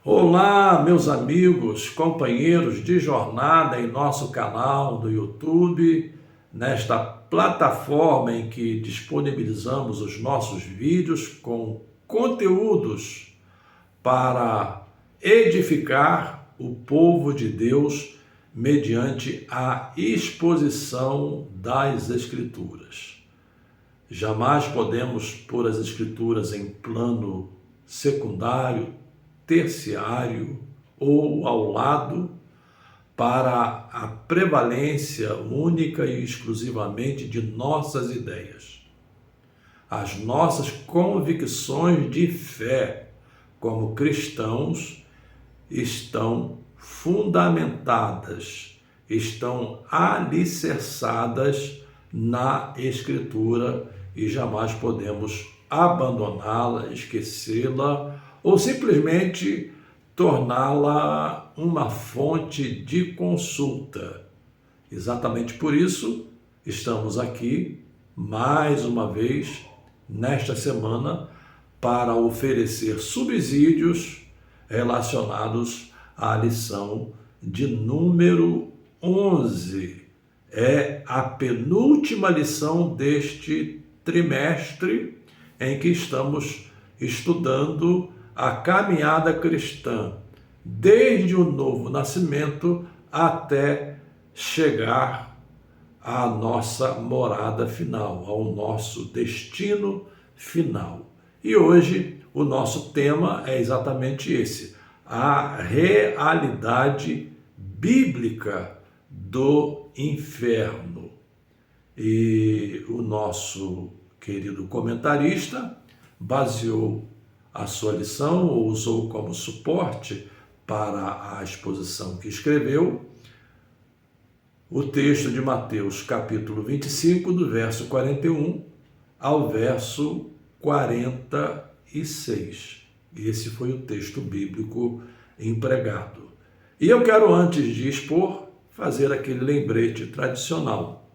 Olá, meus amigos, companheiros de jornada em nosso canal do YouTube, nesta plataforma em que disponibilizamos os nossos vídeos com conteúdos para edificar o povo de Deus mediante a exposição das Escrituras. Jamais podemos pôr as Escrituras em plano secundário, terciário ou ao lado para a prevalência única e exclusivamente de nossas ideias. As nossas convicções de fé como cristãos estão fundamentadas, estão alicerçadas na Escritura e jamais podemos abandoná-la, esquecê-la ou simplesmente torná-la uma fonte de consulta. Exatamente por isso, estamos aqui, mais uma vez, nesta semana, para oferecer subsídios relacionados à lição de número 11. É a penúltima lição deste trimestre em que estamos estudando a caminhada cristã, desde o novo nascimento até chegar à nossa morada final, ao nosso destino final. E hoje o nosso tema é exatamente esse: a realidade bíblica do inferno. E o nosso querido comentarista baseou a sua lição, ou usou como suporte para a exposição que escreveu, o texto de Mateus, capítulo 25, do verso 41 ao verso 46. Esse foi o texto bíblico empregado. E eu quero, antes de expor, fazer aquele lembrete tradicional.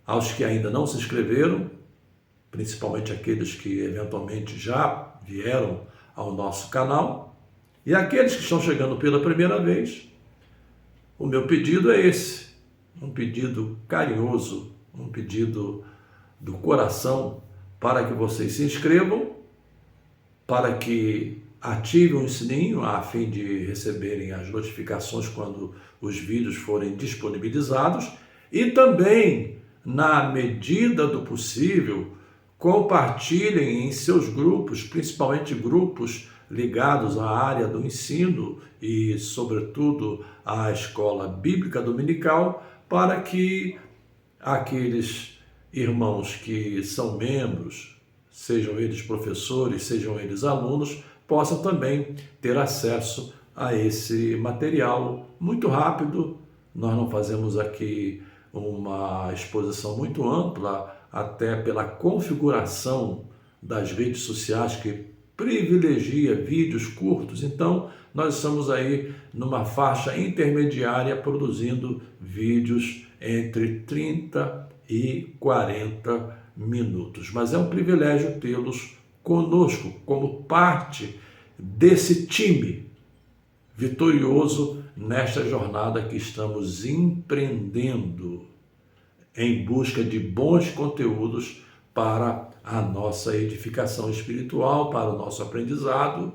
Aos que ainda não se inscreveram, principalmente aqueles que eventualmente já vieram ao nosso canal, e aqueles que estão chegando pela primeira vez, o meu pedido é esse, um pedido carinhoso, um pedido do coração, para que vocês se inscrevam, para que ativem o sininho a fim de receberem as notificações quando os vídeos forem disponibilizados, e também, na medida do possível, compartilhem em seus grupos, principalmente grupos ligados à área do ensino e, sobretudo, à escola bíblica dominical, para que aqueles irmãos que são membros, sejam eles professores, sejam eles alunos, possam também ter acesso a esse material muito rápido. Nós não fazemos aqui uma exposição muito ampla, até pela configuração das redes sociais que privilegia vídeos curtos. Então, nós estamos aí numa faixa intermediária produzindo vídeos entre 30 e 40 minutos. Mas é um privilégio tê-los conosco como parte desse time vitorioso nesta jornada que estamos empreendendo em busca de bons conteúdos para a nossa edificação espiritual, para o nosso aprendizado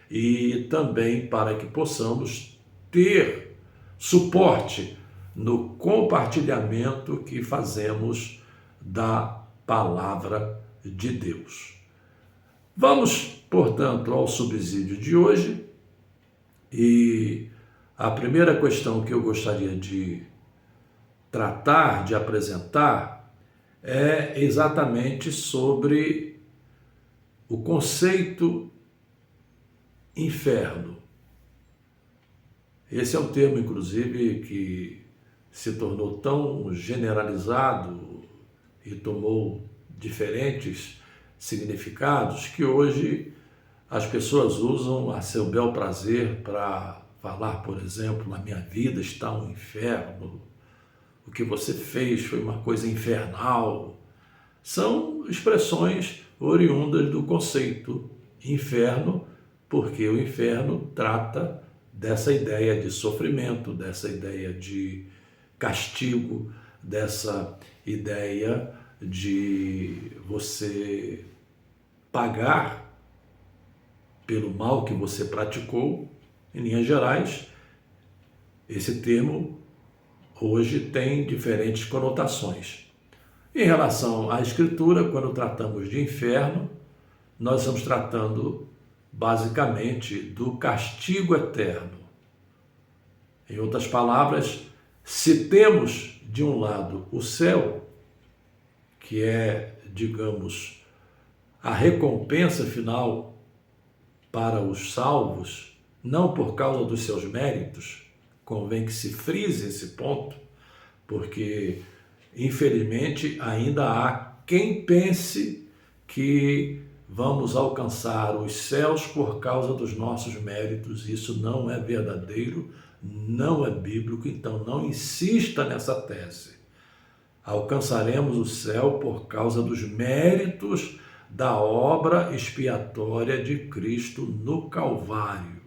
e também para que possamos ter suporte no compartilhamento que fazemos da palavra de Deus. Vamos, portanto, ao subsídio de hoje, e a primeira questão que eu gostaria de tratar, de apresentar, é exatamente sobre o conceito inferno. Esse é um termo, inclusive, que se tornou tão generalizado e tomou diferentes significados que hoje as pessoas usam a seu bel prazer para falar, por exemplo, na minha vida está um inferno, o que você fez foi uma coisa infernal. São expressões oriundas do conceito inferno, porque o inferno trata dessa ideia de sofrimento, dessa ideia de castigo, dessa ideia de você pagar pelo mal que você praticou. Em linhas gerais, esse termo hoje tem diferentes conotações. Em relação à Escritura, quando tratamos de inferno, nós estamos tratando basicamente do castigo eterno. Em outras palavras, se temos de um lado o céu, que é, digamos, a recompensa final para os salvos, não por causa dos seus méritos, convém que se frise esse ponto, porque, infelizmente, ainda há quem pense que vamos alcançar os céus por causa dos nossos méritos. Isso não é verdadeiro, não é bíblico, então não insista nessa tese. Alcançaremos o céu por causa dos méritos da obra expiatória de Cristo no Calvário,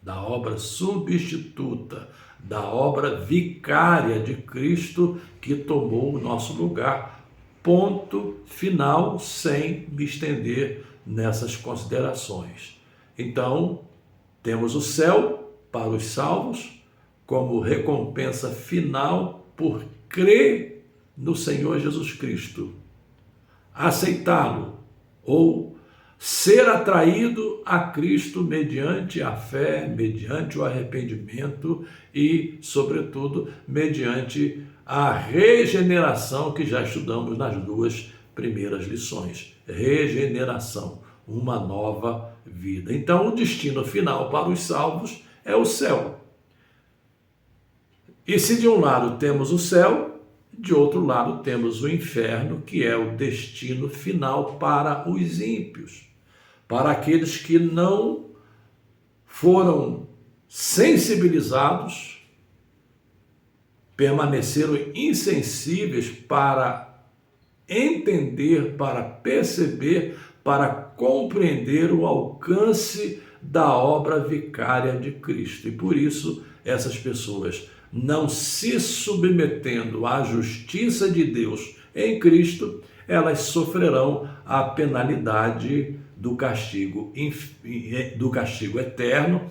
da obra substituta, da obra vicária de Cristo que tomou o nosso lugar. Ponto final, sem me estender nessas considerações. Então, temos o céu para os salvos como recompensa final por crer no Senhor Jesus Cristo, aceitá-lo ou ser atraído a Cristo mediante a fé, mediante o arrependimento e, sobretudo, mediante a regeneração que já estudamos nas duas primeiras lições. Regeneração, uma nova vida. Então, o destino final para os salvos é o céu. E se de um lado temos o céu, de outro lado temos o inferno, que é o destino final para os ímpios, para aqueles que não foram sensibilizados, permaneceram insensíveis para entender, para perceber, para compreender o alcance da obra vicária de Cristo. E por isso essas pessoas, não se submetendo à justiça de Deus em Cristo, elas sofrerão a penalidade do castigo eterno,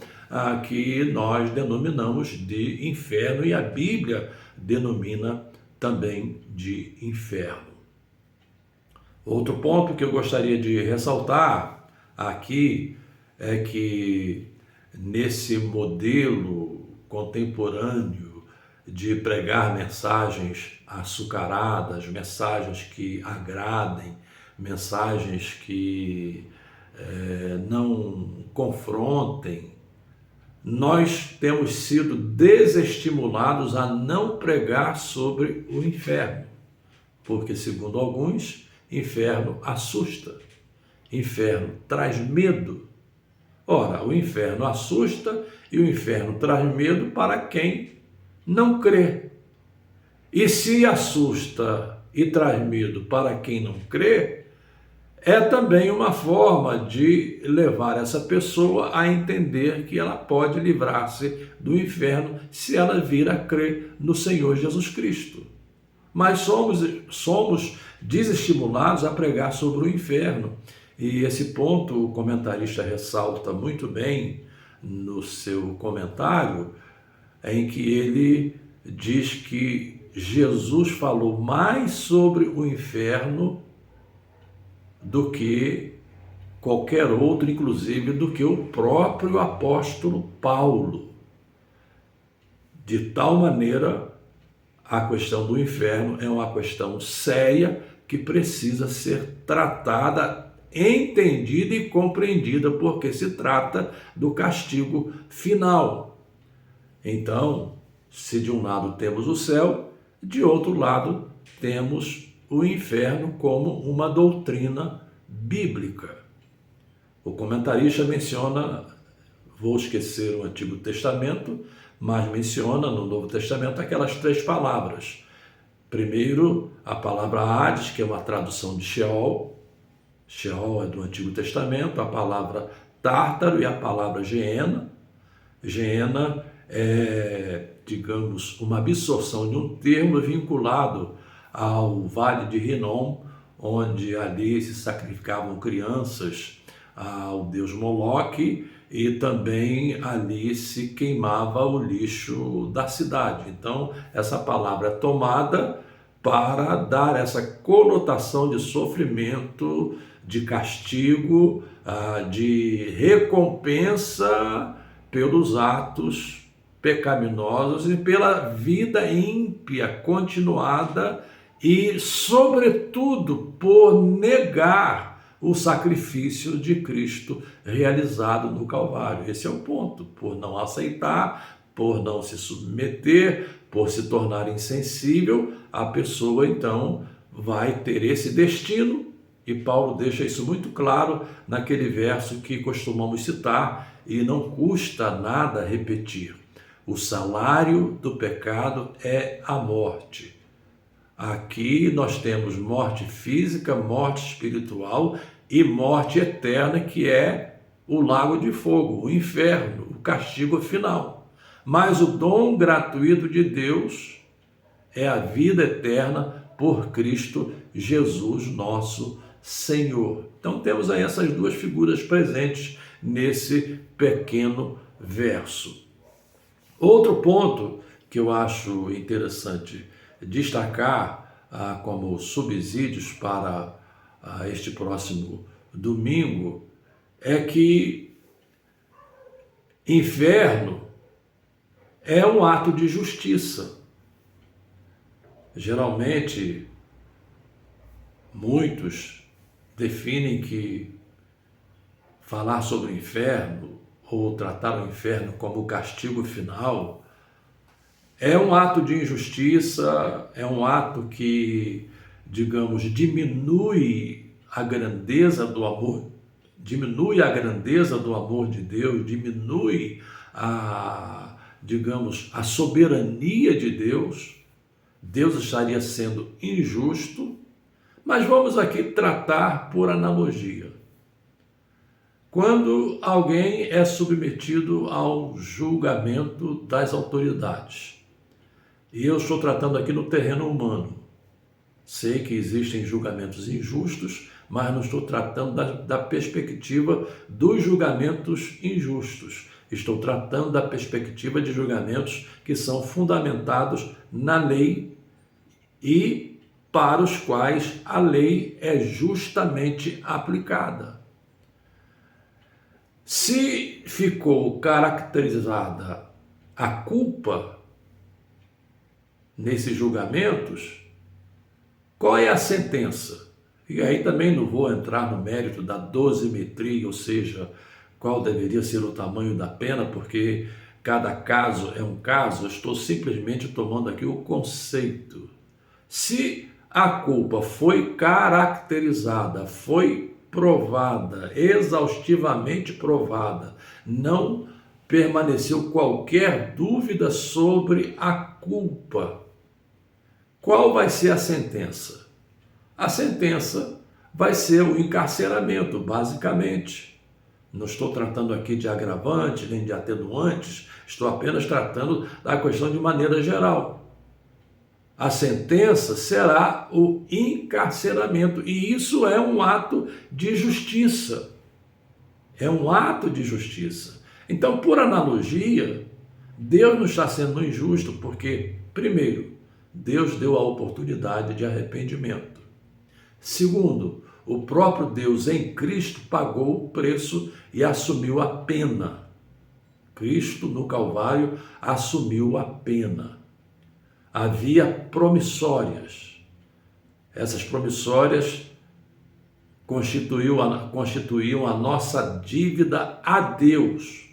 que nós denominamos de inferno, e a Bíblia denomina também de inferno. Outro ponto que eu gostaria de ressaltar aqui é que nesse modelo contemporâneo de pregar mensagens açucaradas, mensagens que agradem, mensagens que não confrontem, nós temos sido desestimulados a não pregar sobre o inferno, porque, segundo alguns, inferno assusta, inferno traz medo. Ora, o inferno assusta e o inferno traz medo para quem não crê. E se assusta e traz medo para quem não crê, é também uma forma de levar essa pessoa a entender que ela pode livrar-se do inferno se ela vir a crer no Senhor Jesus Cristo. Mas somos desestimulados a pregar sobre o inferno. E esse ponto o comentarista ressalta muito bem no seu comentário, em que ele diz que Jesus falou mais sobre o inferno do que qualquer outro, inclusive do que o próprio apóstolo Paulo. De tal maneira, a questão do inferno é uma questão séria que precisa ser tratada, entendida e compreendida, porque se trata do castigo final. Então, se de um lado temos o céu, de outro lado temos o inferno como uma doutrina bíblica. O comentarista menciona, vou esquecer o Antigo Testamento, mas menciona no Novo Testamento aquelas 3 palavras. Primeiro, a palavra Hades, que é uma tradução de Sheol. Sheol é do Antigo Testamento. A palavra Tártaro e a palavra Geena. Geena é, digamos, uma absorção de um termo vinculado ao Vale de Rinom, onde ali se sacrificavam crianças ao deus Moloque e também ali se queimava o lixo da cidade. Então, essa palavra é tomada para dar essa conotação de sofrimento, de castigo, de recompensa pelos atos pecaminosos e pela vida ímpia continuada e, sobretudo, por negar o sacrifício de Cristo realizado no Calvário. Esse é o ponto, por não aceitar, por não se submeter, por se tornar insensível, a pessoa então vai ter esse destino, e Paulo deixa isso muito claro naquele verso que costumamos citar e não custa nada repetir. O salário do pecado é a morte. Aqui nós temos morte física, morte espiritual e morte eterna, que é o lago de fogo, o inferno, o castigo final. Mas o dom gratuito de Deus é a vida eterna por Cristo Jesus, nosso Senhor. Então temos aí essas duas figuras presentes nesse pequeno verso. Outro ponto que eu acho interessante destacar como subsídios para este próximo domingo é que inferno é um ato de justiça. Geralmente, muitos definem que falar sobre o inferno ou tratar o inferno como o castigo final é um ato de injustiça, é um ato que, digamos, diminui a grandeza do amor de Deus, diminui digamos, a soberania de Deus. Deus estaria sendo injusto, mas vamos aqui tratar por analogia. Quando alguém é submetido ao julgamento das autoridades, e eu estou tratando aqui no terreno humano, sei que existem julgamentos injustos, mas não estou tratando da perspectiva dos julgamentos injustos. Estou tratando da perspectiva de julgamentos que são fundamentados na lei e para os quais a lei é justamente aplicada. Se ficou caracterizada a culpa nesses julgamentos, qual é a sentença? E aí também não vou entrar no mérito da dosimetria, ou seja, qual deveria ser o tamanho da pena, porque cada caso é um caso, eu estou simplesmente tomando aqui o conceito. Se a culpa foi caracterizada, foi provada, exaustivamente provada, não permaneceu qualquer dúvida sobre a culpa, qual vai ser a sentença? A sentença vai ser o encarceramento, basicamente. Não estou tratando aqui de agravante, nem de atenuantes, estou apenas tratando da questão de maneira geral. A sentença será o encarceramento, e isso é um ato de justiça. É um ato de justiça. Então, por analogia, Deus não está sendo injusto porque, primeiro, Deus deu a oportunidade de arrependimento. Segundo, o próprio Deus em Cristo pagou o preço e assumiu a pena. Cristo no Calvário assumiu a pena. Havia promissórias. Essas promissórias constituíam a nossa dívida a Deus.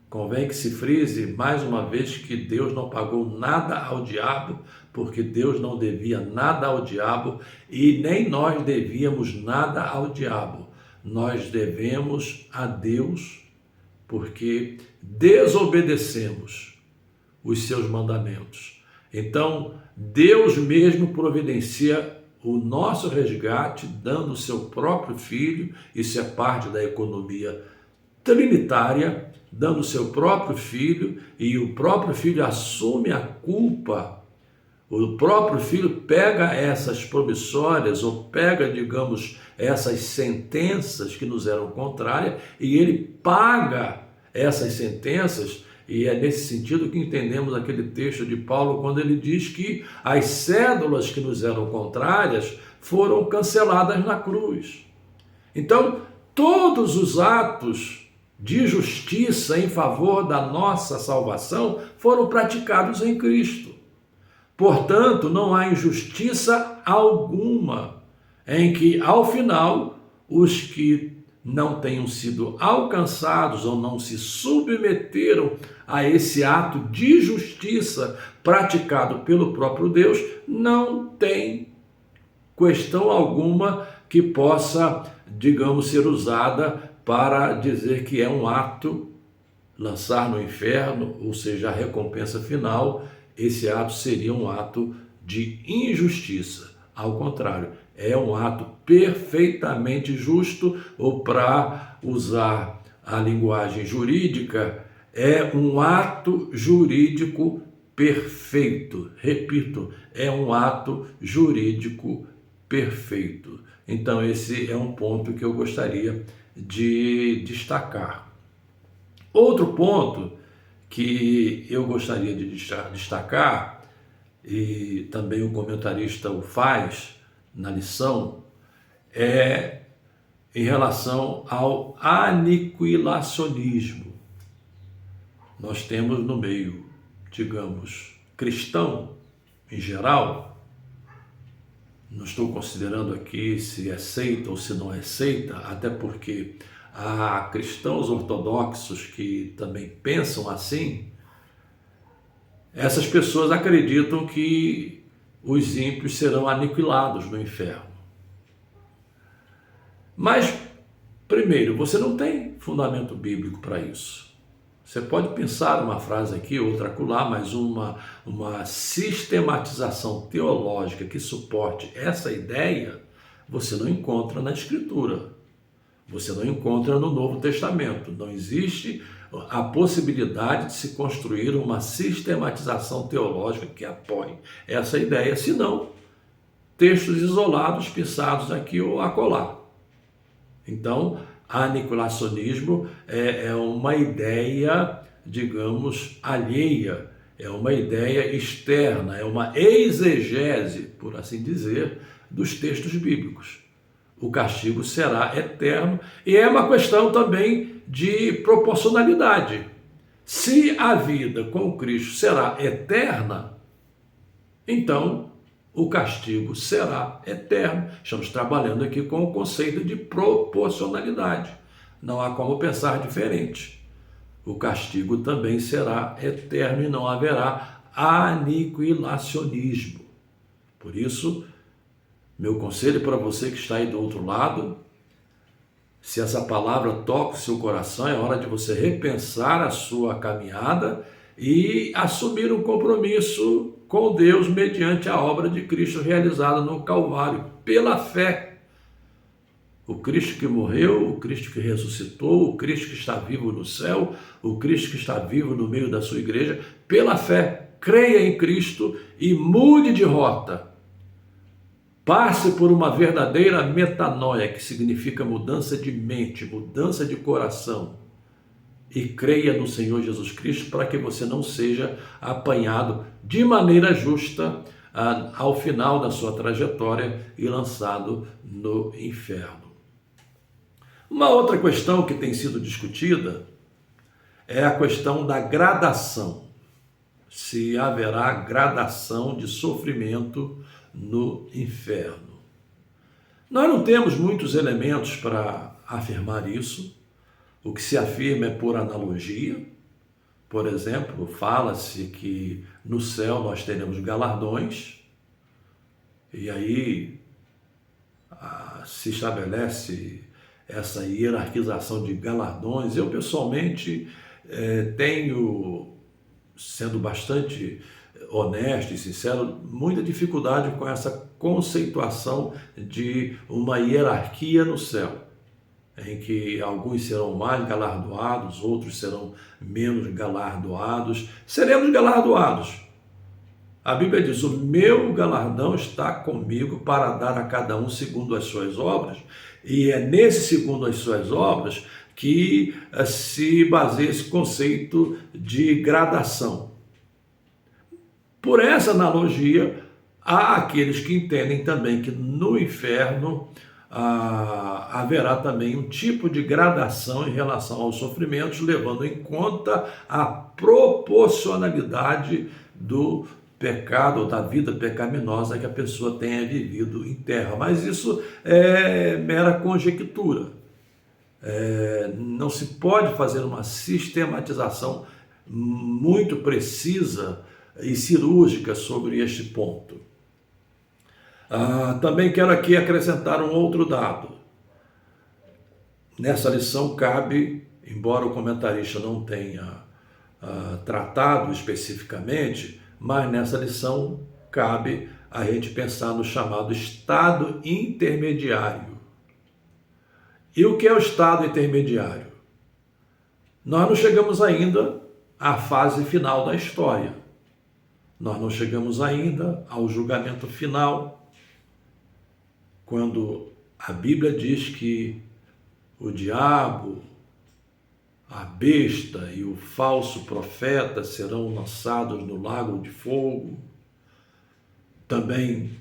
Convém que se frise mais uma vez que Deus não pagou nada ao diabo, porque Deus não devia nada ao diabo e nem nós devíamos nada ao diabo. Nós devemos a Deus porque desobedecemos os seus mandamentos. Então, Deus mesmo providencia o nosso resgate, dando o seu próprio filho, isso é parte da economia trinitária, dando o seu próprio filho, e o próprio filho assume a culpa. O próprio filho pega essas promissórias, ou pega, digamos, essas sentenças que nos eram contrárias, e ele paga essas sentenças, e é nesse sentido que entendemos aquele texto de Paulo, quando ele diz que as cédulas que nos eram contrárias foram canceladas na cruz. Então, todos os atos de justiça em favor da nossa salvação foram praticados em Cristo. Portanto, não há injustiça alguma em que, ao final, os que não tenham sido alcançados ou não se submeteram a esse ato de justiça praticado pelo próprio Deus, não tem questão alguma que possa, digamos, ser usada para dizer que é um ato lançar no inferno, ou seja, a recompensa final. Esse ato seria um ato de injustiça. Ao contrário, é um ato perfeitamente justo, ou para usar a linguagem jurídica, é um ato jurídico perfeito. Repito, é um ato jurídico perfeito. Então, esse é um ponto que eu gostaria de destacar. Outro ponto que eu gostaria de destacar, e também o comentarista o faz na lição, é em relação ao aniquilacionismo. Nós temos no meio, digamos, cristão em geral, não estou considerando aqui se é seita ou se não é seita, até porque há cristãos ortodoxos que também pensam assim. Essas pessoas acreditam que os ímpios serão aniquilados no inferno. Mas, primeiro, você não tem fundamento bíblico para isso. Você pode pensar uma frase aqui, outra acolá, mas uma sistematização teológica que suporte essa ideia, você não encontra na Escritura. Você não encontra no Novo Testamento. Não existe a possibilidade de se construir uma sistematização teológica que apoie essa ideia, senão textos isolados, pensados aqui ou acolá. Então, aniquilacionismo é uma ideia, digamos, alheia, é uma ideia externa, é uma exegese, por assim dizer, dos textos bíblicos. O castigo será eterno, e é uma questão também de proporcionalidade. Se a vida com Cristo será eterna, então o castigo será eterno. Estamos trabalhando aqui com o conceito de proporcionalidade. Não há como pensar diferente. O castigo também será eterno e não haverá aniquilacionismo. Por isso, meu conselho para você que está aí do outro lado, se essa palavra toca o seu coração, é hora de você repensar a sua caminhada e assumir um compromisso com Deus mediante a obra de Cristo realizada no Calvário, pela fé. O Cristo que morreu, o Cristo que ressuscitou, o Cristo que está vivo no céu, o Cristo que está vivo no meio da sua igreja, pela fé. Creia em Cristo e mude de rota. Passe por uma verdadeira metanoia, que significa mudança de mente, mudança de coração. E creia no Senhor Jesus Cristo para que você não seja apanhado de maneira justa ao final da sua trajetória e lançado no inferno. Uma outra questão que tem sido discutida é a questão da gradação. Se haverá gradação de sofrimento no inferno. Nós não temos muitos elementos para afirmar isso. O que se afirma é por analogia. Por exemplo, fala-se que no céu nós teremos galardões, e aí se estabelece essa hierarquização de galardões. Eu, pessoalmente, tenho, sendo bastante honesto e sincero, muita dificuldade com essa conceituação de uma hierarquia no céu. em que alguns serão mais galardoados, outros serão menos galardoados. Seremos galardoados. A Bíblia diz: o meu galardão está comigo para dar a cada um segundo as suas obras, e é nesse segundo as suas obras que se baseia esse conceito de gradação. Por essa analogia, há aqueles que entendem também que no inferno haverá também um tipo de gradação em relação aos sofrimentos, levando em conta a proporcionalidade do pecado ou da vida pecaminosa que a pessoa tenha vivido em terra. Mas isso é mera conjectura. Não se pode fazer uma sistematização muito precisa e cirúrgica sobre este ponto. Também quero aqui acrescentar um outro dado. Nessa lição cabe, embora o comentarista não tenha tratado especificamente, mas nessa lição cabe a gente pensar no chamado estado intermediário. E o que é o estado intermediário? Nós não chegamos ainda à fase final da história. Nós não chegamos ainda ao julgamento final, quando a Bíblia diz que o diabo, a besta e o falso profeta serão lançados no lago de fogo. Também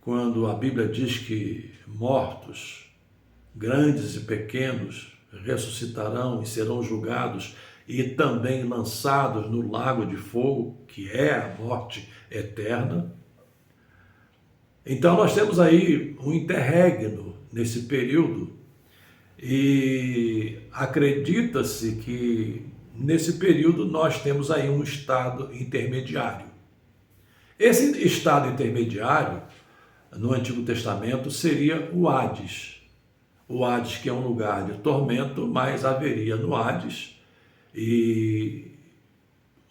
quando a Bíblia diz que mortos, grandes e pequenos, ressuscitarão e serão julgados e também lançados no lago de fogo, que é a morte eterna. Então nós temos aí um interregno nesse período, e acredita-se que nesse período nós temos aí um estado intermediário. Esse estado intermediário, no Antigo Testamento, seria o Hades. O Hades, que é um lugar de tormento, mas haveria no Hades e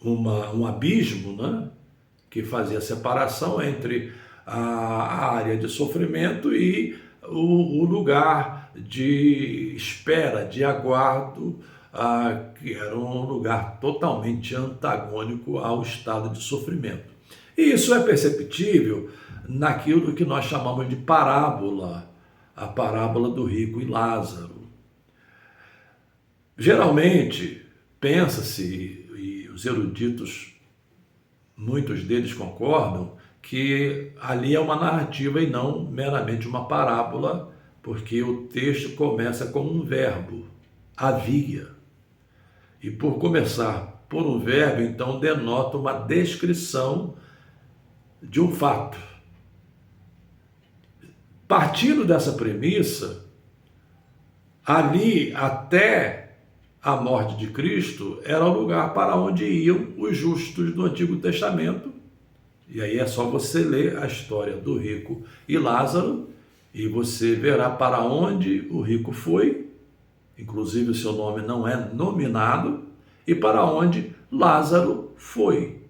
um abismo, né, que fazia separação entre a área de sofrimento e o lugar de espera, de aguardo, que era um lugar totalmente antagônico ao estado de sofrimento. E isso é perceptível naquilo que nós chamamos de parábola, a parábola do rico e Lázaro. Geralmente, pensa-se, e os eruditos, muitos deles concordam, que ali é uma narrativa e não meramente uma parábola, porque o texto começa com um verbo, havia. E por começar por um verbo, então denota uma descrição de um fato. Partindo dessa premissa, ali até a morte de Cristo era o lugar para onde iam os justos do Antigo Testamento. E aí é só você ler a história do rico e Lázaro e você verá para onde o rico foi, inclusive o seu nome não é nominado, e para onde Lázaro foi.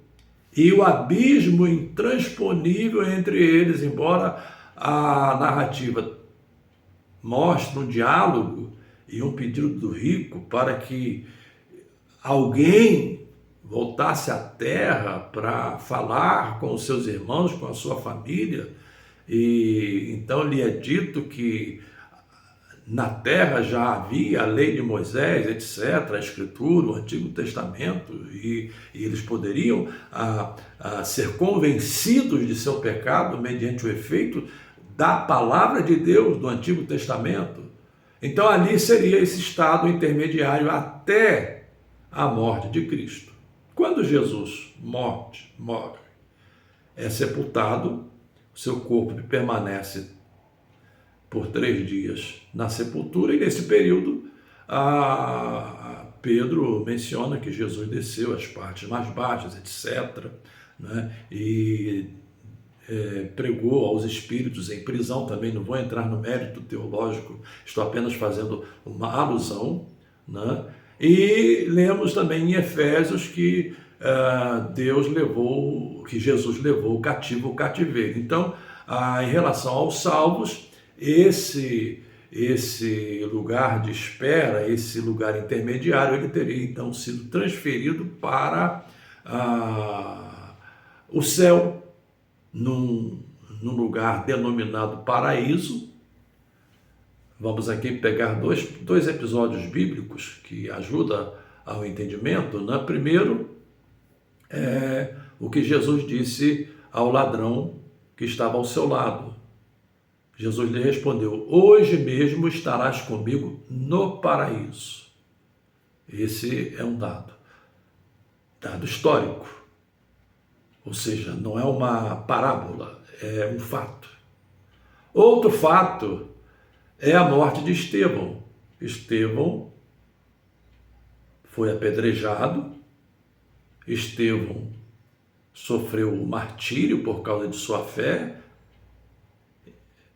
E o abismo intransponível entre eles, embora a narrativa mostre um diálogo e um pedido do rico para que alguém voltasse à terra para falar com os seus irmãos, com a sua família, e então lhe é dito que na terra já havia a lei de Moisés, etc., a Escritura, o Antigo Testamento, e eles poderiam ser convencidos de seu pecado mediante o efeito da palavra de Deus do Antigo Testamento. Então ali seria esse estado intermediário até a morte de Cristo. Quando Jesus morre, é sepultado, seu corpo permanece por 3 dias na sepultura, e nesse período Pedro menciona que Jesus desceu às partes mais baixas, etc., né? E pregou aos espíritos em prisão. Também não vou entrar no mérito teológico, estou apenas fazendo uma alusão, né? E lemos também em Efésios que que Jesus levou cativo o cativeiro. Então, em relação aos salvos, esse esse lugar de espera, esse lugar intermediário, ele teria então sido transferido para o céu, num lugar denominado paraíso. Vamos aqui pegar dois episódios bíblicos que ajudam ao entendimento, né? Primeiro, o que Jesus disse ao ladrão que estava ao seu lado. Jesus lhe respondeu: hoje mesmo estarás comigo no paraíso. Esse é um dado histórico, ou seja, não é uma parábola, é um fato. Outro fato é a morte de Estevão. Estevão foi apedrejado, Estevão sofreu o martírio por causa de sua fé.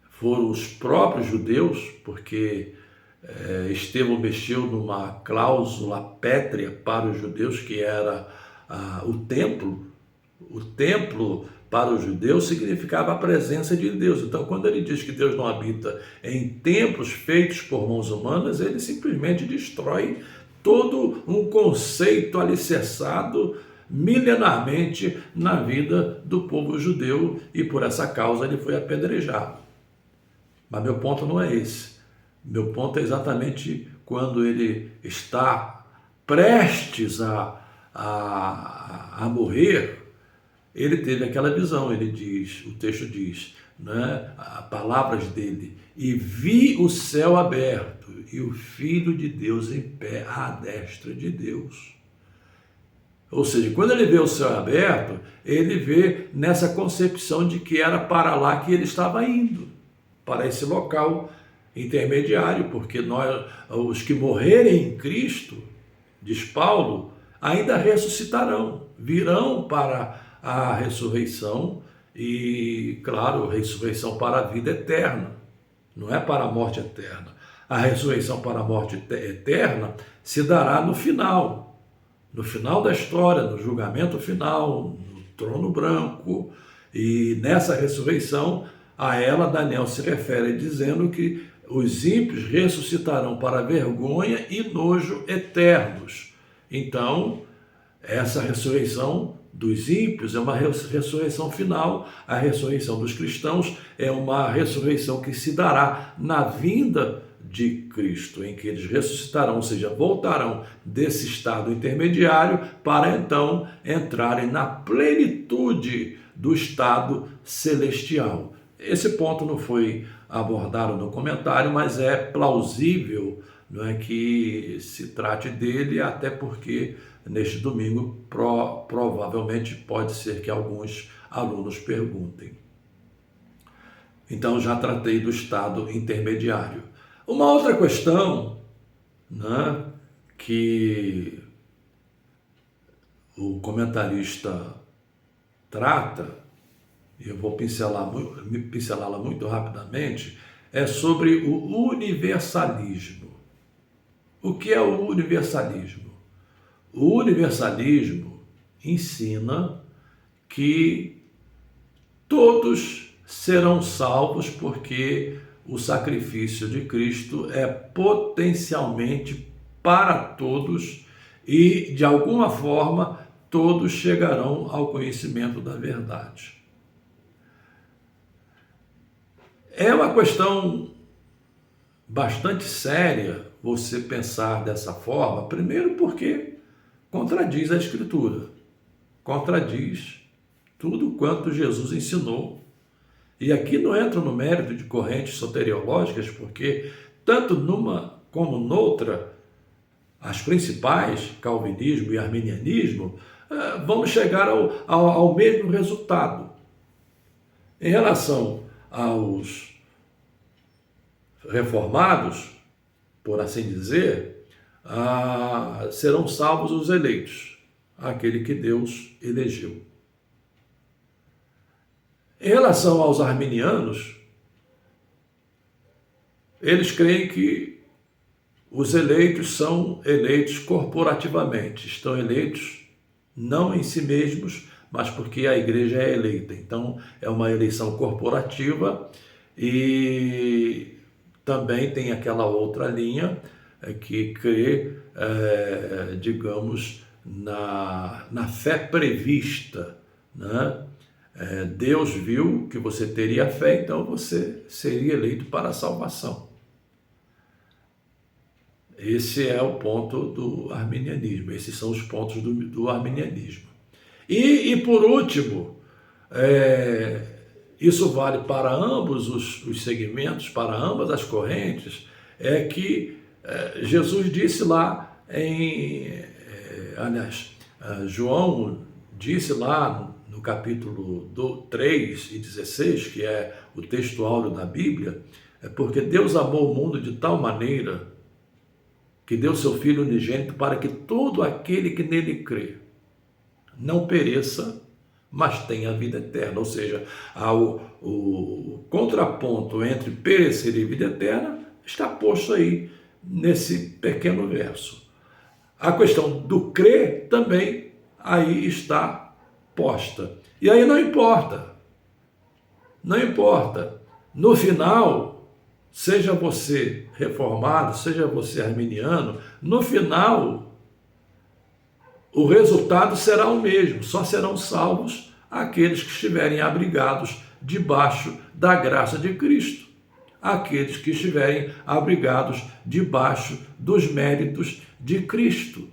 Foram os próprios judeus, porque Estevão mexeu numa cláusula pétrea para os judeus, que era o templo. O templo para os judeus significava a presença de Deus. Então, quando ele diz que Deus não habita em templos feitos por mãos humanas, ele simplesmente destrói todo um conceito alicerçado milenarmente na vida do povo judeu, e por essa causa ele foi apedrejado. Mas meu ponto não é esse. Meu ponto é exatamente quando ele está prestes a morrer, ele teve aquela visão. Ele diz, o texto diz, né, as palavras dele: e vi o céu aberto e o Filho de Deus em pé à destra de Deus. Ou seja, quando ele vê o céu aberto, ele vê nessa concepção de que era para lá que ele estava indo, para esse local intermediário, porque nós, os que morrerem em Cristo, diz Paulo, ainda ressuscitarão, virão para a ressurreição, e, claro, ressurreição para a vida eterna, não é para a morte eterna. A ressurreição para a morte eterna se dará no final da história, no julgamento final, no trono branco, e nessa ressurreição, a ela Daniel se refere dizendo que os ímpios ressuscitarão para vergonha e nojo eternos. Então, essa ressurreição dos ímpios é uma ressurreição final. A ressurreição dos cristãos é uma ressurreição que se dará na vinda de Cristo, em que eles ressuscitarão, ou seja, voltarão desse estado intermediário para então entrarem na plenitude do estado celestial. Esse ponto não foi abordado no comentário, mas é plausível, não é, que se trate dele, até porque neste domingo provavelmente pode ser que alguns alunos perguntem. Então já tratei do estado intermediário. Uma outra questão, né, que o comentarista trata, e eu vou pincelá-la muito rapidamente, é sobre o universalismo. O que é o universalismo? O universalismo ensina que todos serão salvos porque o sacrifício de Cristo é potencialmente para todos e, de alguma forma, todos chegarão ao conhecimento da verdade. É uma questão bastante séria você pensar dessa forma, primeiro porque contradiz a Escritura, contradiz tudo quanto Jesus ensinou. E aqui não entro no mérito de correntes soteriológicas, porque tanto numa como noutra, as principais, calvinismo e arminianismo, vamos chegar ao mesmo resultado. Em relação aos reformados, por assim dizer, serão salvos os eleitos, aquele que Deus elegeu. Em relação aos arminianos, eles creem que os eleitos são eleitos corporativamente, estão eleitos não em si mesmos, mas porque a igreja é eleita. Então, é uma eleição corporativa e Também tem aquela outra linha que crê, digamos, na fé prevista, né? Deus viu que você teria fé, então você seria eleito para a salvação. Esse é o ponto do arminianismo, esses são os pontos do arminianismo. E por último, isso vale para ambos os segmentos, para ambas as correntes, é que Jesus disse lá João disse lá no capítulo 3 e 16, que é o texto áureo da Bíblia, porque Deus amou o mundo de tal maneira que deu seu Filho unigênito para que todo aquele que nele crê não pereça, mas tenha a vida eterna. Ou seja, o contraponto entre perecer e vida eterna está posto aí nesse pequeno verso. A questão do crer também aí está posta. E aí não importa, no final, seja você reformado, seja você arminiano, no final o resultado será o mesmo, só serão salvos aqueles que estiverem abrigados debaixo da graça de Cristo, aqueles que estiverem abrigados debaixo dos méritos de Cristo.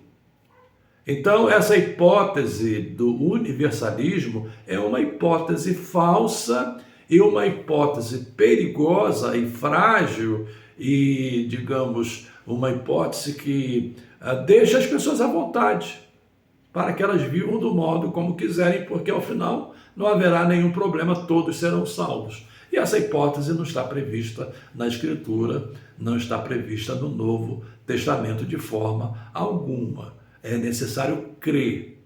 Então, essa hipótese do universalismo é uma hipótese falsa e uma hipótese perigosa e frágil e, digamos, uma hipótese que deixa as pessoas à vontade para que elas vivam do modo como quiserem, porque ao final não haverá nenhum problema, todos serão salvos. E essa hipótese não está prevista na Escritura, não está prevista no Novo Testamento de forma alguma. É necessário crer.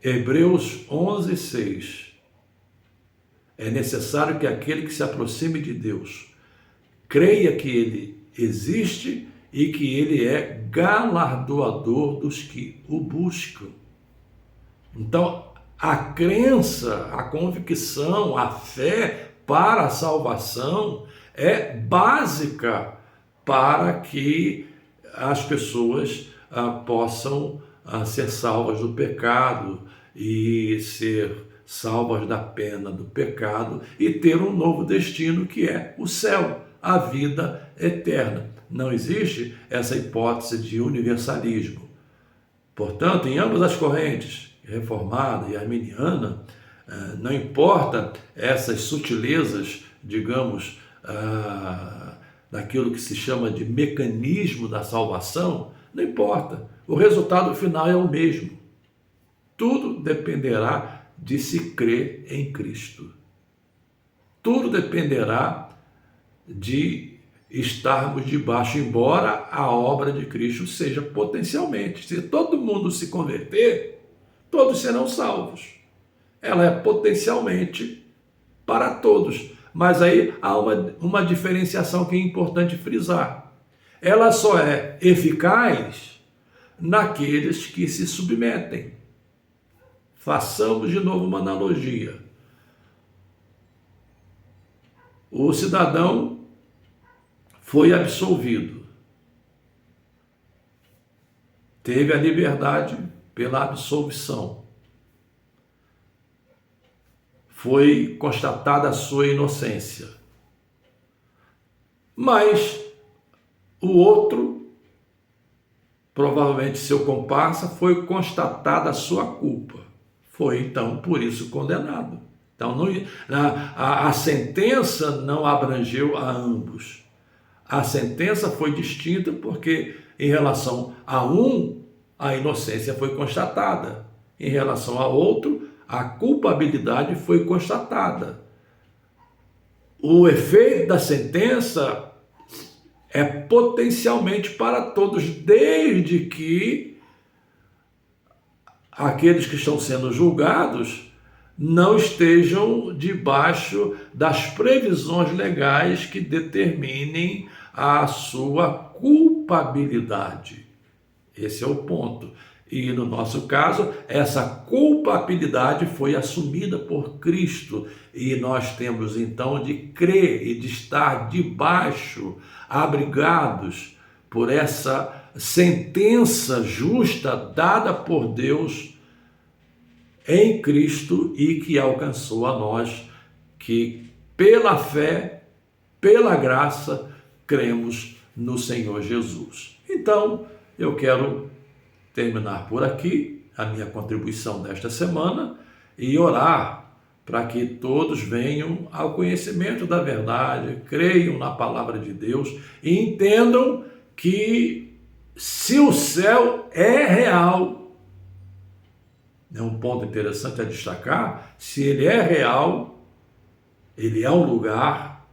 Hebreus 11:6. É necessário que aquele que se aproxime de Deus creia que Ele existe e que Ele é galardoador dos que o buscam. Então, a crença, a convicção, a fé para a salvação é básica para que as pessoas possam ser salvas do pecado e ser salvas da pena do pecado e ter um novo destino que é o céu, a vida eterna. Não existe essa hipótese de universalismo. Portanto, em ambas as correntes, reformada e arminiana, não importa essas sutilezas, digamos, daquilo que se chama de mecanismo da salvação, não importa. O resultado final é o mesmo. Tudo dependerá de se crer em Cristo. Tudo dependerá de estarmos debaixo, embora a obra de Cristo seja potencialmente. Se todo mundo se converter, todos serão salvos. Ela é potencialmente para todos. Mas aí há uma diferenciação que é importante frisar. Ela só é eficaz naqueles que se submetem. Façamos de novo uma analogia. O cidadão foi absolvido. Teve a liberdade pela absolvição. Foi constatada a sua inocência. Mas o outro, provavelmente seu comparsa, foi constatada a sua culpa. Foi, então, por isso condenado. Então, a sentença não abrangeu a ambos. A sentença foi distinta porque, em relação a um, a inocência foi constatada. Em relação a outro, a culpabilidade foi constatada. O efeito da sentença é potencialmente para todos, desde que aqueles que estão sendo julgados não estejam debaixo das previsões legais que determinem a sua culpabilidade. Esse é o ponto. E no nosso caso, essa culpabilidade foi assumida por Cristo. E nós temos então de crer e de estar debaixo, abrigados por essa sentença justa dada por Deus em Cristo e que alcançou a nós, que pela fé, pela graça, cremos no Senhor Jesus. Então, eu quero terminar por aqui a minha contribuição desta semana e orar para que todos venham ao conhecimento da verdade, creiam na palavra de Deus e entendam que se o céu é real, é um ponto interessante a destacar, se ele é real, ele é um lugar,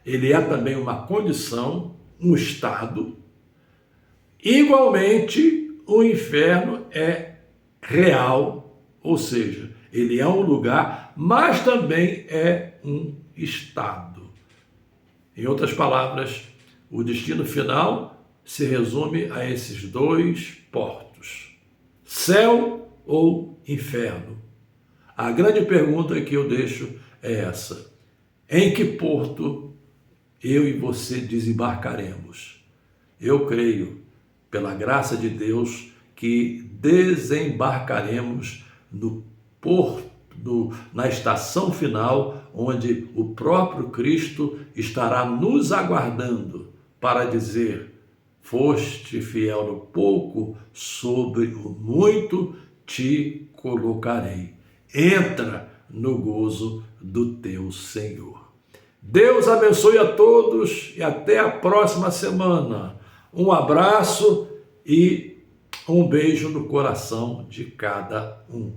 ele é também uma condição, um estado, igualmente o inferno é real, ou seja, ele é um lugar, mas também é um estado. Em outras palavras, o destino final se resume a esses dois portos: céu ou inferno. A grande pergunta que eu deixo é essa: em que porto eu e você desembarcaremos? Eu creio, pela graça de Deus, que desembarcaremos no porto, na estação final, onde o próprio Cristo estará nos aguardando para dizer: foste fiel no pouco, sobre o muito te colocarei. Entra no gozo do teu Senhor. Deus abençoe a todos e até a próxima semana. Um abraço e um beijo no coração de cada um.